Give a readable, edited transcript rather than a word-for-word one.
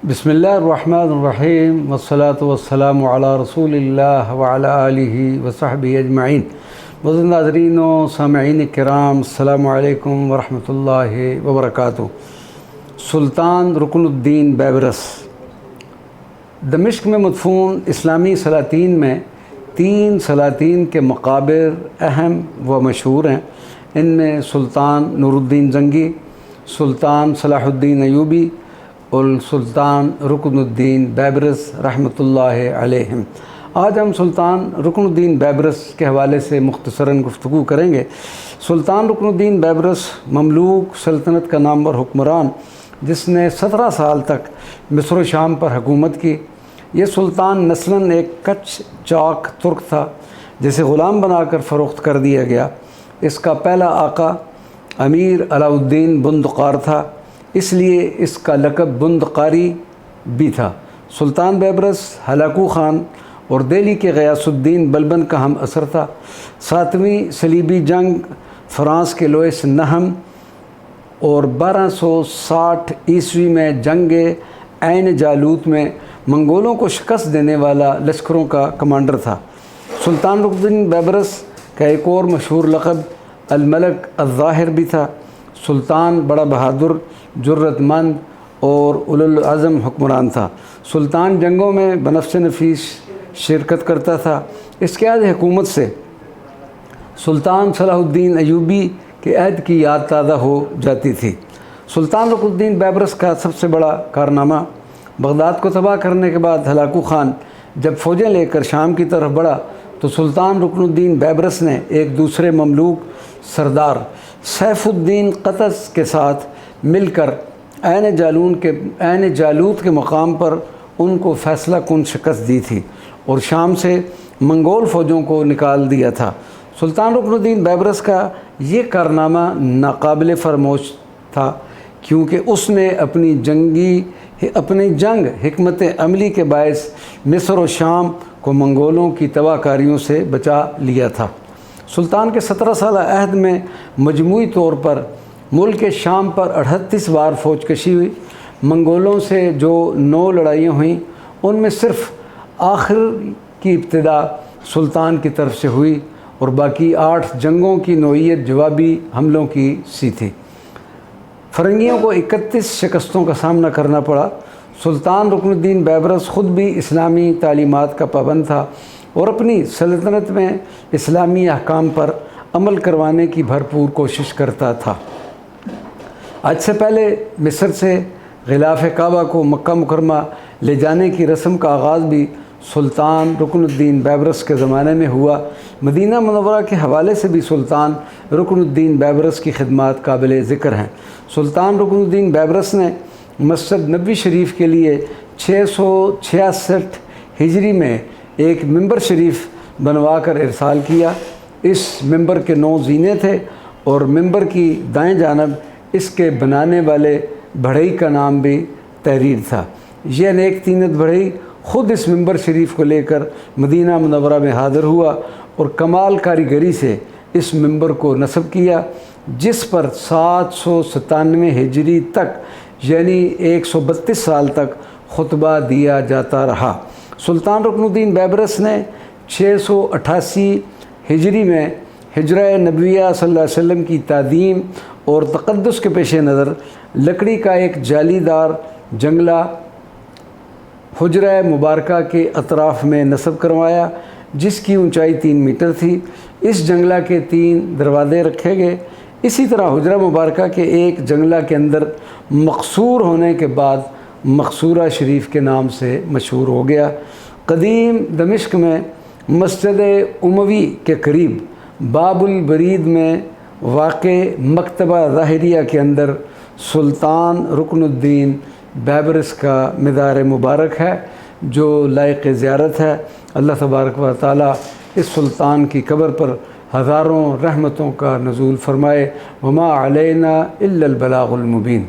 बिस्मिल्लाहिर्रहमानिर्रहीम वस्सलातु वस्सलामु अला रसूलिल्लाह व अला आलिहि व सहबिहि अजमईन। मुअज़्ज़िज़ नाज़रीन व सामिईन किराम, अस्सलामु अलैकुम व रहमतुल्लाहि व बरकातुहू। सुल्तान रुकनुद्दीन बैबरस दमिश्क में मदफून इस्लामी सलातीन में 3 सलातीन के मकाबिर अहम व मशहूर हैं। इनमें सुल्तान नूरुद्दीन जंगी, सुल्तान सलाहुद्दीन अयूबी और सुल्तान रुकनुद्दीन बैबरस रहमतुल्लाहि अलैहिम। आज हम सुल्तान रुकनुद्दीन बैबरस के हवाले से मुख्तसरन गुफ्तगू करेंगे। सुल्तान रुकनुद्दीन बैबरस ममलूक सल्तनत का नामवर हुक्मरान जिसने 17 साल तक मिस्र व शाम पर हुकूमत की। ये सुल्तान नस्लन एक कच्छ चाक तुर्क था जिसे ग़ुलाम बनाकर फ़रोख्त कर दिया गया। इसका पहला आका अमीर अलाउद्दीन बुंदकार था, इसलिए इसका लक़ब बुंदकारी भी था। सुल्तान बैबरस हलाकू ख़ान और दिल्ली के ग़यासुद्दीन बलबन का हम असर था। 7वीं सलीबी जंग, फ़्रांस के लोइस नहम और 1260 ईस्वी में जंग ऐन जालूत में मंगोलों को शिकस्त देने वाला लश्करों का कमांडर था। सुल्तान रुकनुद्दीन बैबरस का एक और मशहूर लक़ब अल-मलक अज़-ज़ाहिर भी था। सुल्तान बड़ा बहादुर, जुर्रतमंद और उलुल अज़म हुक्मरान था। सुल्तान जंगों में बनफ़्स नफीस शिरकत करता था। इसके अहद हुकूमत से सुल्तान सलाहुद्दीन अयूबी के अहद की याद ताज़ा हो जाती थी। सुल्तान रुकनुद्दीन बैबरस का सबसे बड़ा कारनामा बगदाद को तबाह करने के बाद हलाकू ख़ान जब फ़ौजें लेकर शाम की तरफ बढ़ा तो सुल्तान रुकनुद्दीन बैबरस ने एक दूसरे ममलूक सरदार सैफुद्दीन क़तस के साथ मिलकर ऐन जालूत के मकाम पर उनको फ़ैसला कुन शिकस्त दी थी और शाम से मंगोल फ़ौजों को निकाल दिया था। सुल्तान रुकनुद्दीन बैबरस का ये कारनामा नाकाबिल फरमोश था क्योंकि उसने अपनी जंग हिकमत अमली के बायस मिस्र और शाम को मंगोलों की तबाहकारियों से बचा लिया था। सुल्तान के 17 साल अहद में मजमूई तौर पर मुल्क शाम पर 38 बार फ़ौजकशी हुई। मंगोलों से जो 9 लड़ाइयाँ हुईं उनमें सिर्फ़ आखिर की इब्तिदा सुल्तान की तरफ से हुई और बाकी 8 जंगों की नौइयत जवाबी हमलों की सी थी। फ़रंगियों को 31 शिकस्तों का सामना करना पड़ा। सुल्तान रुकनुद्दीन बैबरस ख़ुद भी इस्लामी तालीमात का पाबंद था और अपनी सल्तनत में इस्लामी अहकाम पर अमल करवाने की भरपूर कोशिश करता था। आज से पहले मिस्र से ग़िलाफ़ काबा को मक्का मुकरमा ले जाने की रस्म का आगाज़ भी सुल्तान रुकनुद्दीन बैबरस के ज़माने में हुआ। मदीना मुनव्वरा के हवाले से भी सुल्तान रुकनुद्दीन बैबरस की खिदमात काबिल ज़िक्र हैं। सुल्तान रुकनुद्दीन बैबरस ने मस्जिद नबवी शरीफ के लिए 666 हिजरी में एक मिंबर शरीफ बनवा कर इरसाल किया। इस मिंबर के 9 ज़ीने थे और मिंबर की दाएं जानब इसके बनाने वाले बढ़ई का नाम भी तहरीर था। यह अनेक तीनत बढ़ई ख़ुद इस मिंबर शरीफ को लेकर मदीना मुनव्वरा में हाज़िर हुआ और कमाल कारीगरी से इस मिंबर को नस्ब किया जिस पर 797 हिजरी तक यानी 132 साल तक खुतबा दिया जाता रहा। सुल्तान रुकनुद्दीन बैबरस ने 688 हिजरी में हिजरा नबविया सल्लल्लाहु अलैहि वसल्लम की तादीम और तक़द्दुस के पेश नज़र लकड़ी का एक जालीदार जंगला हुजरा मुबारका के अतराफ़ में नस्ब करवाया जिसकी ऊंचाई 3 मीटर थी। इस जंगला के 3 दरवाज़े रखे गए। इसी तरह हुजरा मुबारका के एक जंगला के अंदर मकसूर होने के बाद मकसूरा शरीफ के नाम से मशहूर हो गया। कदीम दमिश्क में मस्जिद उमवी के करीब बाबुल बरीद में वाक़े मकतबा ज़ाहिरिया के अंदर सुल्तान रुकनुद्दीन बैबरस का मज़ार मुबारक है जो लायक ज़ियारत है। अल्लाह तबारक व तआला इस सुल्तान की कब्र पर हज़ारों रहमतों का नुज़ूल फ़रमाए। वमा अलैना इल्लल बलागुल मुबीन।